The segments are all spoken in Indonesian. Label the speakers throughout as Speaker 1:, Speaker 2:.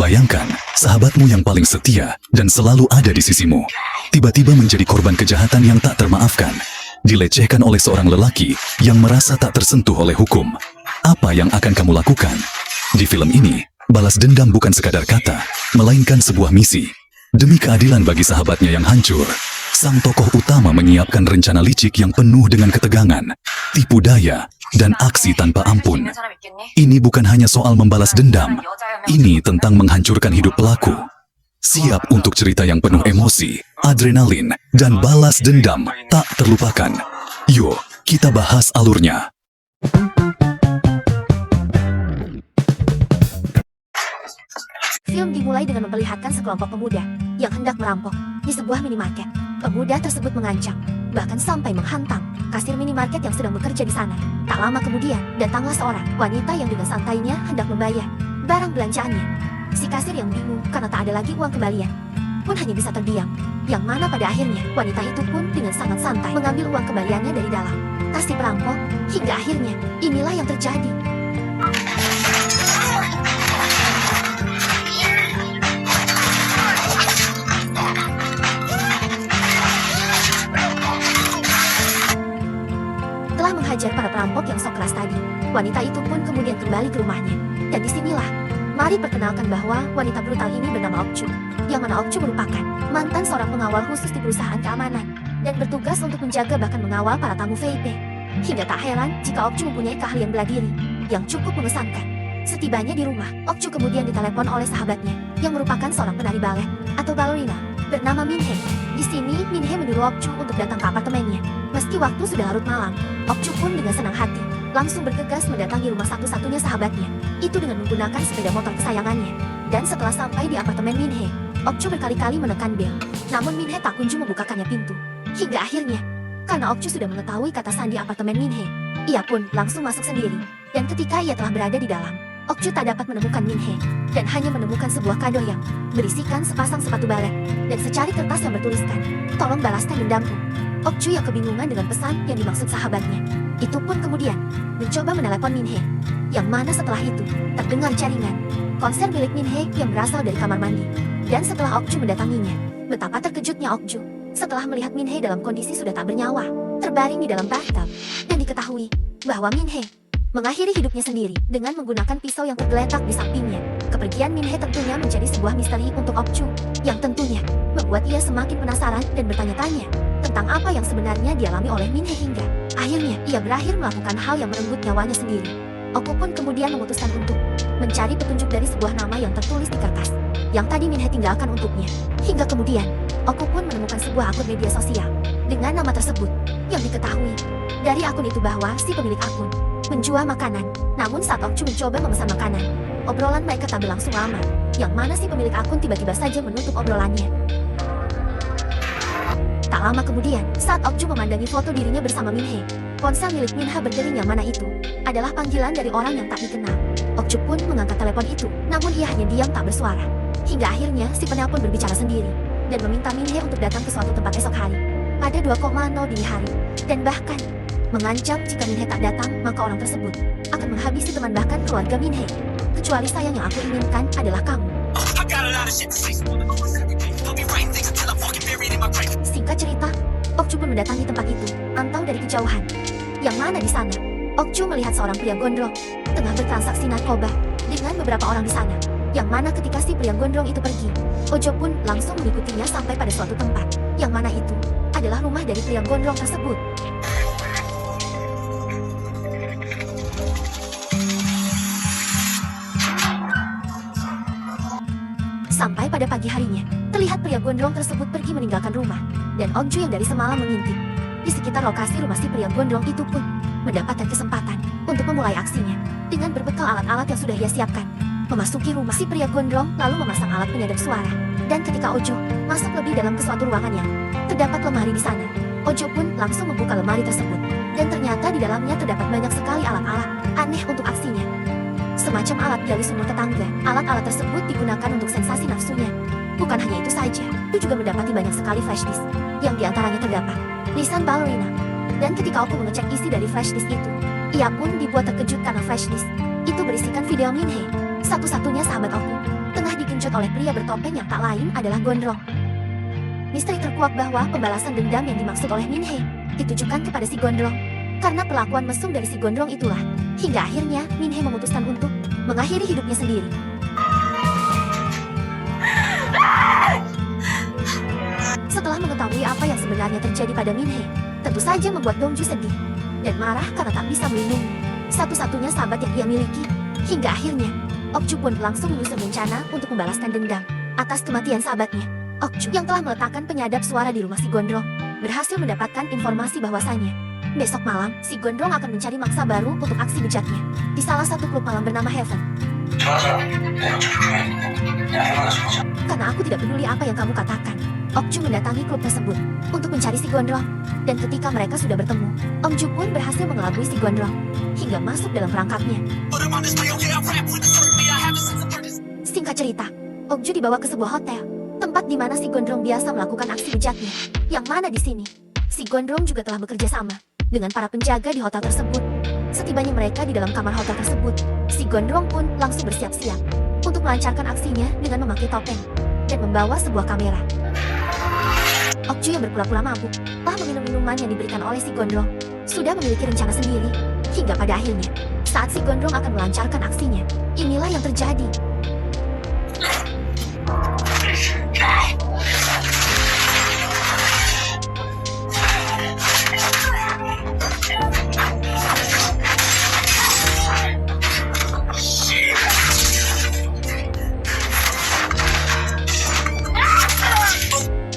Speaker 1: Bayangkan, sahabatmu yang paling setia dan selalu ada di sisimu, tiba-tiba menjadi korban kejahatan yang tak termaafkan, dilecehkan oleh seorang lelaki yang merasa tak tersentuh oleh hukum. Apa yang akan kamu lakukan? Di film ini, balas dendam bukan sekadar kata, melainkan sebuah misi. Demi keadilan bagi sahabatnya yang hancur, sang tokoh utama menyiapkan rencana licik yang penuh dengan ketegangan, tipu daya, dan aksi tanpa ampun. Ini bukan hanya soal membalas dendam, ini tentang menghancurkan hidup pelaku. Siap untuk cerita yang penuh emosi, adrenalin, dan balas dendam tak terlupakan. Yuk, kita bahas alurnya.
Speaker 2: Film dimulai dengan memperlihatkan sekelompok pemuda yang hendak merampok di sebuah minimarket. Pemuda tersebut mengancam, bahkan sampai menghantam kasir minimarket yang sedang bekerja di sana. Tak lama kemudian, datanglah seorang wanita yang dengan santainya hendak membayar barang belanjaannya. Si kasir yang bingung karena tak ada lagi uang kembalian pun hanya bisa terdiam. Yang mana pada akhirnya, wanita itu pun dengan sangat santai mengambil uang kembaliannya dari dalam tas si perampok. Hingga akhirnya, inilah yang terjadi. Menghajar para perampok yang sok keras tadi, wanita itu pun kemudian kembali ke rumahnya. Dan disinilah, mari perkenalkan bahwa wanita brutal ini bernama Okju, yang mana Okju merupakan mantan seorang pengawal khusus di perusahaan keamanan dan bertugas untuk menjaga bahkan mengawal para tamu VIP. Hingga tak heran jika Okju mempunyai keahlian bela diri yang cukup mengesankan. Setibanya di rumah, Okju kemudian ditelepon oleh sahabatnya yang merupakan seorang penari balet atau ballerina bernama Minhe. Di sini, Minhe menyuruh Okju untuk datang ke apartemennya. Meski waktu sudah larut malam, Okju pun dengan senang hati langsung bergegas mendatangi rumah satu-satunya sahabatnya, itu dengan menggunakan sepeda motor kesayangannya. Dan setelah sampai di apartemen Minhe, Okju berkali-kali menekan bel, namun Minhe tak kunjung membukakannya pintu. Hingga akhirnya, karena Okju sudah mengetahui kata sandi apartemen Minhe, ia pun langsung masuk sendiri. Dan ketika ia telah berada di dalam, Okju tak dapat menemukan Minhe, dan hanya menemukan sebuah kado yang berisikan sepasang sepatu balet, dan secari kertas yang bertuliskan, "Tolong balaskan dendamku." Okju yang kebingungan dengan pesan yang dimaksud sahabatnya, itu pun kemudian mencoba menelepon Minhe, yang mana setelah itu terdengar jaringan konser milik Minhe yang berasal dari kamar mandi. Dan setelah Okju mendatanginya, betapa terkejutnya Okju setelah melihat Minhe dalam kondisi sudah tak bernyawa, terbaring di dalam bathtub, dan diketahui bahwa Minhe mengakhiri hidupnya sendiri dengan menggunakan pisau yang tergeletak di sampingnya. Kepergian Minhe tentunya menjadi sebuah misteri untuk Okju, yang tentunya membuat ia semakin penasaran dan bertanya-tanya tentang apa yang sebenarnya dialami oleh Minhe hingga akhirnya ia berakhir melakukan hal yang merenggut nyawanya sendiri. Okju pun kemudian memutuskan untuk mencari petunjuk dari sebuah nama yang tertulis di kertas yang tadi Minhe tinggalkan untuknya. Hingga kemudian, Okju pun menemukan sebuah akun media sosial dengan nama tersebut, yang diketahui dari akun itu bahwa si pemilik akun menjual makanan. Namun saat Okju mencoba memesan makanan, obrolan mereka tak berlangsung lama, yang mana si pemilik akun tiba-tiba saja menutup obrolannya. Tak lama kemudian, saat Okju memandangi foto dirinya bersama Minhe, ponsel milik Minha berdering yang mana itu adalah panggilan dari orang yang tak dikenal. Okju pun mengangkat telepon itu, namun ia hanya diam tak bersuara. Hingga akhirnya si penelpon berbicara sendiri dan meminta Minhe untuk datang ke suatu tempat esok hari pada 2,0 dini hari, dan bahkan mengancam jika Minhe tak datang, maka orang tersebut akan menghabisi teman bahkan keluarga Minhe. Kecuali saya, yang aku inginkan adalah kamu. Singkat cerita, Okju pun mendatangi tempat itu, antau dari kejauhan. Yang mana di sana, Okju melihat seorang pria gondrong tengah bertransaksi narkoba dengan beberapa orang di sana. Yang mana ketika si pria gondrong itu pergi, Okju pun langsung mengikutinya sampai pada suatu tempat, yang mana itu adalah rumah dari pria gondrong tersebut. Sampai pada pagi harinya, terlihat pria gondrong tersebut pergi meninggalkan rumah, dan Okju yang dari semalam mengintip di sekitar lokasi rumah si pria gondrong itu pun mendapatkan kesempatan untuk memulai aksinya dengan berbekal alat-alat yang sudah ia siapkan. Memasuki rumah si pria gondrong lalu memasang alat penyadap suara, dan ketika Okju masuk lebih dalam ke suatu ruangan yang terdapat lemari di sana, Okju pun langsung membuka lemari tersebut, dan ternyata di dalamnya terdapat banyak sekali alat-alat aneh untuk aksinya. Semacam alat gali sumur tetangga. Alat-alat tersebut digunakan untuk sensasi nafsunya. Bukan hanya itu saja, dia juga mendapati banyak sekali flash disk, yang diantaranya terdapat lisan ballerina. Dan ketika Okju mengecek isi dari flash disk itu, ia pun dibuat terkejut karena flash disk itu berisikan video Minhe, satu-satunya sahabat Okju, tengah digenjot dibacot oleh pria bertopeng yang tak lain adalah Gondrong. Misteri terkuak bahwa pembalasan dendam yang dimaksud oleh Minhe ditujukan kepada si Gondrong. Karena perlakuan mesum dari si Gondrong itulah, hingga akhirnya Minhe memutuskan untuk mengakhiri hidupnya sendiri. Setelah mengetahui apa yang sebenarnya terjadi pada Minhe, tentu saja membuat Dongju sedih dan marah karena tak bisa melindungi satu-satunya sahabat yang ia miliki. Hingga akhirnya, Okju pun langsung menyusun rencana untuk membalaskan dendam atas kematian sahabatnya. Okju yang telah meletakkan penyadap suara di rumah si Gondrong berhasil mendapatkan informasi bahwasanya besok malam si Gondrong akan mencari mangsa baru untuk aksi bejatnya di salah satu klub malam bernama Heaven. Karena aku tidak peduli apa yang kamu katakan, Okju mendatangi klub tersebut untuk mencari si Gondrong. Dan ketika mereka sudah bertemu, Okju pun berhasil mengelabui si Gondrong hingga masuk dalam perangkapnya. Singkat cerita, Okju dibawa ke sebuah hotel, tempat di mana si Gondrong biasa melakukan aksi bejatnya. Yang mana di sini, si Gondrong juga telah bekerja sama dengan para penjaga di hotel tersebut. Setibanya mereka di dalam kamar hotel tersebut, si Gondrong pun langsung bersiap-siap untuk melancarkan aksinya dengan memakai topeng dan membawa sebuah kamera. Okju yang berpura-pura mabuk telah meminum minuman yang diberikan oleh si Gondrong, sudah memiliki rencana sendiri. Hingga pada akhirnya, saat si Gondrong akan melancarkan aksinya, inilah yang terjadi.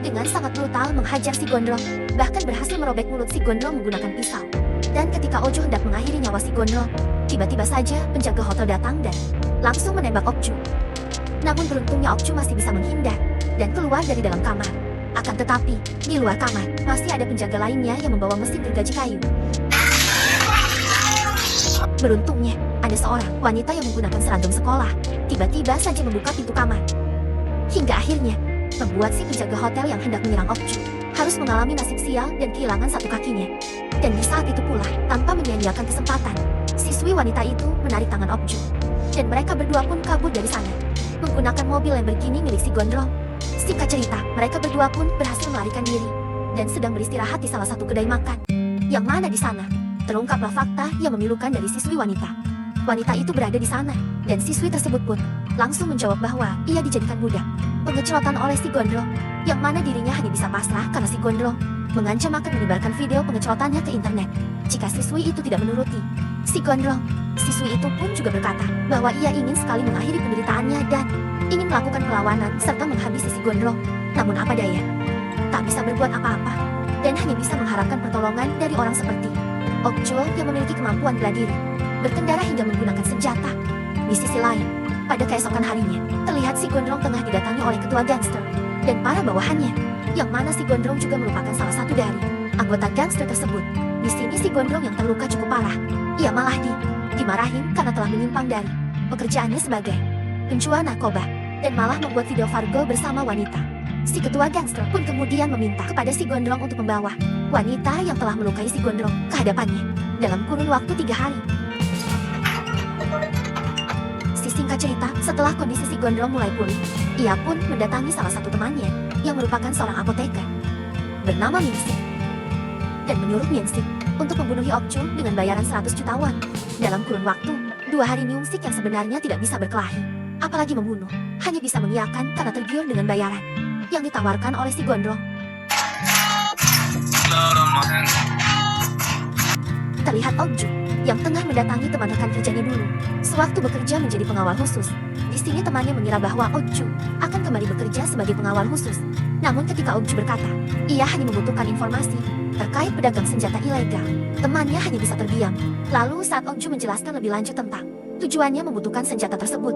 Speaker 2: Dengan sangat brutal menghajar si Gondrong, bahkan berhasil merobek mulut si Gondrong menggunakan pisau. Dan ketika Okju hendak mengakhiri nyawa si Gondrong, tiba-tiba saja penjaga hotel datang dan langsung menembak Okju. Namun beruntungnya Okju masih bisa menghindar dan keluar dari dalam kamar. Akan tetapi, di luar kamar, masih ada penjaga lainnya yang membawa mesin gergaji kayu. Beruntungnya, ada seorang wanita yang menggunakan seragam sekolah, tiba-tiba saja membuka pintu kamar. Hingga akhirnya, membuat si penjaga hotel yang hendak menyerang Okju harus mengalami nasib sial dan kehilangan satu kakinya. Dan di saat itu pula, tanpa menyia-nyiakan kesempatan, siswi wanita itu menarik tangan Okju. Dan mereka berdua pun kabur dari sana, menggunakan mobil Lamborghini milik si Gondrong. Singkat cerita, mereka berdua pun berhasil melarikan diri dan sedang beristirahat di salah satu kedai makan. Yang mana di sana, terungkaplah fakta yang memilukan dari siswi wanita. Wanita itu berada di sana, dan siswi tersebut pun langsung menjawab bahwa ia dijadikan budak pengecelotan oleh si Gondrong, yang mana dirinya hanya bisa pasrah karena si Gondrong mengancam akan menyebarkan video pengecelotannya ke internet jika siswi itu tidak menuruti si Gondrong. Siswi itu pun juga berkata bahwa ia ingin sekali mengakhiri penderitaannya dan ingin melakukan perlawanan serta menghabisi si Gondrong. Namun apa daya, tak bisa berbuat apa-apa dan hanya bisa mengharapkan pertolongan dari orang seperti Okju yang memiliki kemampuan bela diri, berkendara hingga menggunakan senjata. Di sisi lain, pada keesokan harinya, terlihat si Gondrong tengah didatangi oleh ketua gangster dan para bawahannya, yang mana si Gondrong juga merupakan salah satu dari anggota gangster tersebut. Di sini si Gondrong yang terluka cukup parah. Ia malah dimarahin karena telah menyimpang dari pekerjaannya sebagai penjual narkoba dan malah membuat video Fargo bersama wanita. Si ketua gangster pun kemudian meminta kepada si Gondrong untuk membawa wanita yang telah melukai si Gondrong ke hadapannya dalam kurun waktu 3 hari. Singkat cerita, setelah kondisi si Gondrong mulai pulih, ia pun mendatangi salah satu temannya yang merupakan seorang apoteker bernama Mingsik dan menyuruh Mingsik untuk membunuhi Okju dengan bayaran 100 juta won dalam kurun waktu 2 hari. Mingsik yang sebenarnya tidak bisa berkelahi, apalagi membunuh, hanya bisa mengiyakan karena tergiur dengan bayaran yang ditawarkan oleh si Gondrong. Terlihat Okju yang tengah mendatangi teman rekan kerjanya dulu sewaktu bekerja menjadi pengawal khusus. Di sini temannya mengira bahwa Okju akan kembali bekerja sebagai pengawal khusus. Namun ketika Okju berkata, ia hanya membutuhkan informasi terkait pedagang senjata ilegal, temannya hanya bisa terdiam. Lalu saat Okju menjelaskan lebih lanjut tentang tujuannya membutuhkan senjata tersebut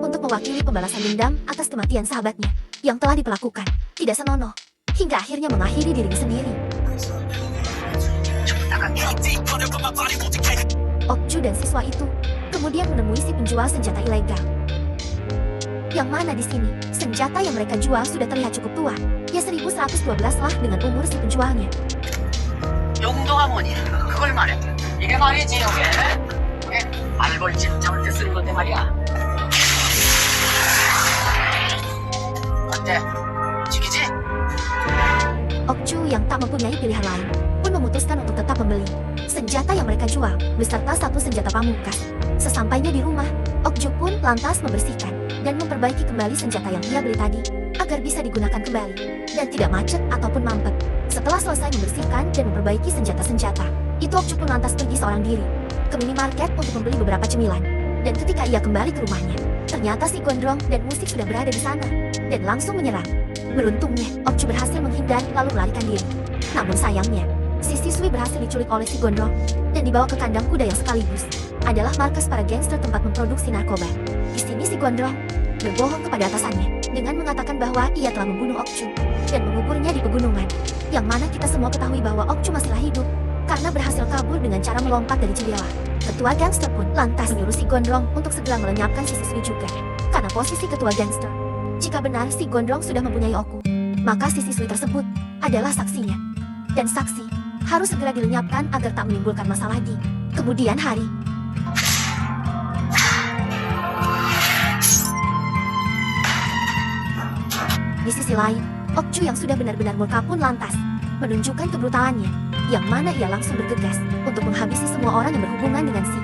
Speaker 2: untuk mewakili pembalasan dendam atas kematian sahabatnya yang telah diperlakukan tidak senonoh, hingga akhirnya mengakhiri dirinya sendiri. Okju dan siswa itu kemudian menemui si penjual senjata ilegal. Yang mana di sini, senjata yang mereka jual sudah terlihat cukup tua. Ya 1112 lah dengan umur si penjualnya.
Speaker 3: 용도가 뭐니? 그걸 말해. 이게 말이지, 이게 말벌집 잡을 때 쓰는 건데 말이야.
Speaker 2: lain pun memutuskan untuk tetap membeli senjata yang mereka jual, beserta satu senjata pamungkas. Sesampainya di rumah, Okju pun lantas membersihkan dan memperbaiki kembali senjata yang ia beli tadi, agar bisa digunakan kembali, dan tidak macet ataupun mampet. Setelah selesai membersihkan dan memperbaiki senjata-senjata, itu Okju pun lantas pergi seorang diri ke minimarket untuk membeli beberapa cemilan. Dan ketika ia kembali ke rumahnya, ternyata si Gondrong dan musik sudah berada di sana, dan langsung menyerang. Beruntungnya, Okju berhasil menghindar lalu melarikan diri. Namun sayangnya, si siswi berhasil diculik oleh si Gondrong dan dibawa ke kandang kuda yang sekaligus adalah markas para gangster tempat memproduksi narkoba. Di sini si Gondrong berbohong kepada atasannya dengan mengatakan bahwa ia telah membunuh Okju dan menguburnya di pegunungan, yang mana kita semua ketahui bahwa Okju masihlah hidup karena berhasil kabur dengan cara melompat dari jendela. Ketua gangster pun lantas menyuruh si Gondrong untuk segera melenyapkan si siswi juga, karena posisi ketua gangster. Jika benar si Gondrong sudah mempunyai Oku, maka si siswi tersebut adalah saksinya. Dan saksi harus segera dilenyapkan agar tak menimbulkan masalah di kemudian hari. Di sisi lain, Okju yang sudah benar-benar murka pun lantas menunjukkan kebrutalannya, yang mana ia langsung bergegas untuk menghabisi semua orang yang berhubungan dengan si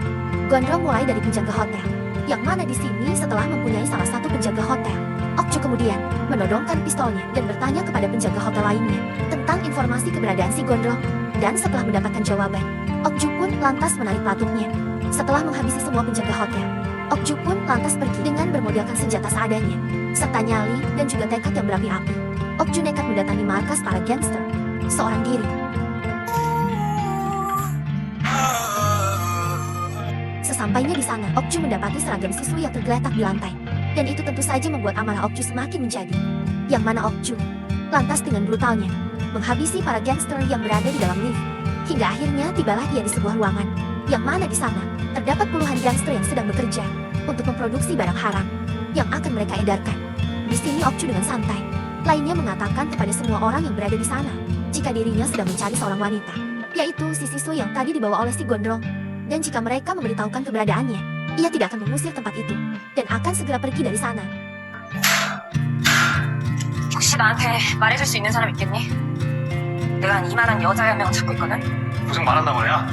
Speaker 2: Gondrong, mulai dari penjaga hotel, yang mana di sini setelah mempunyai salah satu penjaga hotel, Okju kemudian menodongkan pistolnya dan bertanya kepada penjaga hotel lainnya tentang informasi keberadaan si Gondrong. Dan setelah mendapatkan jawaban, Okju pun lantas menarik pelatungnya. Setelah menghabisi semua penjaga hotel, Okju pun lantas pergi dengan bermodalkan senjata seadanya, serta nyali dan juga tekad yang berapi-api. Okju nekat mendatangi markas para gangster seorang diri. Sesampainya di sana, Okju mendapati seragam siswi yang tergeletak di lantai. Dan itu tentu saja membuat amarah Okju semakin menjadi. Yang mana Okju lantas dengan brutalnya menghabisi para gangster yang berada di dalam lift. Hingga akhirnya tibalah ia di sebuah ruangan, yang mana di sana terdapat puluhan gangster yang sedang bekerja untuk memproduksi barang haram yang akan mereka edarkan. Di sini Okju dengan santai lainnya mengatakan kepada semua orang yang berada di sana jika dirinya sedang mencari seorang wanita, yaitu si siswi yang tadi dibawa oleh si Gondrong. Dan jika mereka memberitahukan keberadaannya, ia tidak akan mengusir tempat itu dan akan segera pergi dari sana.
Speaker 4: 혹시 나한테 말해줄 수 있는 사람 있겠니? 내가 한 이만한 여자 한 명 찾고 있거든?
Speaker 5: 고생 많았나 보냐?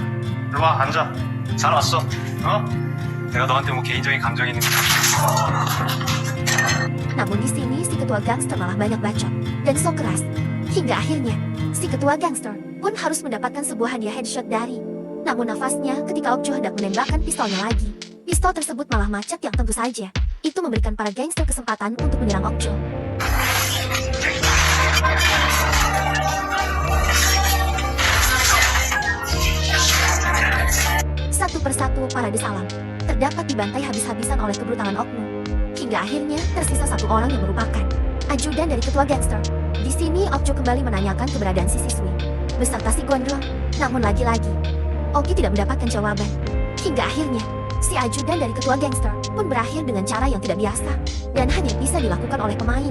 Speaker 5: 일로 와, 앉아. 잘 왔어. 어? 내가 너한테 뭐 개인적인 감정이 있는
Speaker 2: Namun di sini si ketua gangster malah banyak bacot dan so keras. Hingga akhirnya, si ketua gangster pun harus mendapatkan sebuah hadiah headshot dari. Namun nafasnya ketika Okju hendak menembakkan pistolnya lagi, pistol tersebut malah macet, yang tentu saja itu memberikan para gangster kesempatan untuk menyerang Okju. Satu persatu para desalam terdapat dibantai habis-habisan oleh kebrutalan oknum. Hingga akhirnya tersisa satu orang yang merupakan ajudan dari ketua gangster. Di sini Okju kembali menanyakan keberadaan si siswi beserta si Gondrong. Namun lagi-lagi Ogi tidak mendapatkan jawaban. Hingga akhirnya si ajudan dari ketua gangster pun berakhir dengan cara yang tidak biasa dan hanya bisa dilakukan oleh pemain.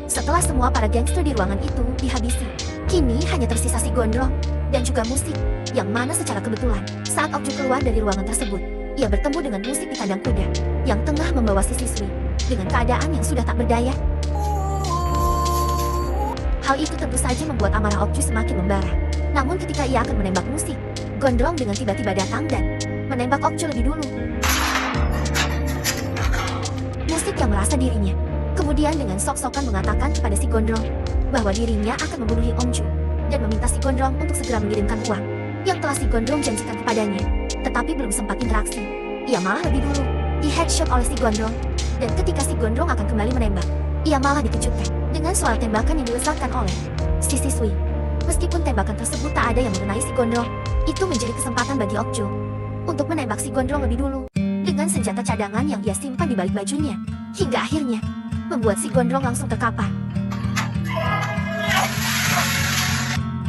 Speaker 2: Setelah semua para gangster di ruangan itu dihabisi, kini hanya tersisa si Gondrong dan juga musik, yang mana secara kebetulan saat Okju keluar dari ruangan tersebut, ia bertemu dengan musik di kandang kuda yang tengah membawa si siswi dengan keadaan yang sudah tak berdaya. Hal itu tentu saja membuat amarah Okju semakin membara. Namun ketika ia akan menembak musik, Gondrong dengan tiba-tiba datang dan menembak Okju lebih dulu. Musik yang merasa dirinya kemudian dengan sok-sokan mengatakan kepada si Gondrong bahwa dirinya akan membunuh Okju dan meminta si Gondrong untuk segera mengirimkan uang yang telah si Gondrong janjikan kepadanya. Tetapi belum sempat interaksi, ia malah lebih dulu di headshot oleh si Gondrong. Dan ketika si Gondrong akan kembali menembak, ia malah dikejutkan dengan suara tembakan yang dilesatkan oleh si siswi. Meskipun tembakan tersebut tak ada yang mengenai si Gondrong, itu menjadi kesempatan bagi Okju untuk menembak si Gondrong lebih dulu dengan senjata cadangan yang ia simpan di balik bajunya. Hingga akhirnya membuat si Gondrong langsung terkapar.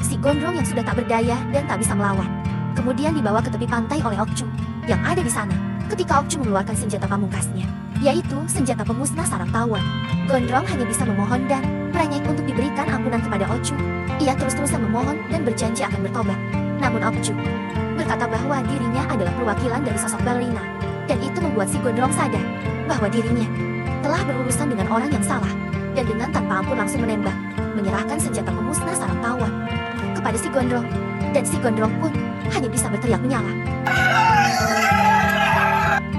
Speaker 2: Si Gondrong yang sudah tak berdaya dan tak bisa melawan, kemudian dibawa ke tepi pantai oleh Okju yang ada di sana. Ketika Okju mengeluarkan senjata pamungkasnya, yaitu senjata pemusnah sarang tawon, Gondrong hanya bisa memohon dan merengek untuk diberikan ampunan kepada Okju. Ia terus-terusan memohon dan berjanji akan bertobat. Namun Okju berkata bahwa dirinya adalah perwakilan dari sosok balerina, dan itu membuat si Gondrong sadar bahwa dirinya telah berurusan dengan orang yang salah, dan dengan tanpa ampun langsung menembak, menyerang menyerahkan senjata pemusnah saraf tawon kepada si Gondrong, dan si Gondrong pun hanya bisa berteriak menyala.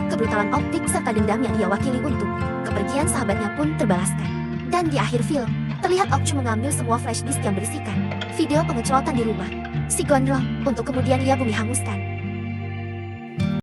Speaker 2: Kebrutalan optik serta dendam yang ia wakili untuk kepergian sahabatnya pun terbalaskan. Dan di akhir film, terlihat Okcu mengambil semua flash disk yang berisikan video pengecelotan di rumah si Gondrong untuk kemudian ia bumi hanguskan.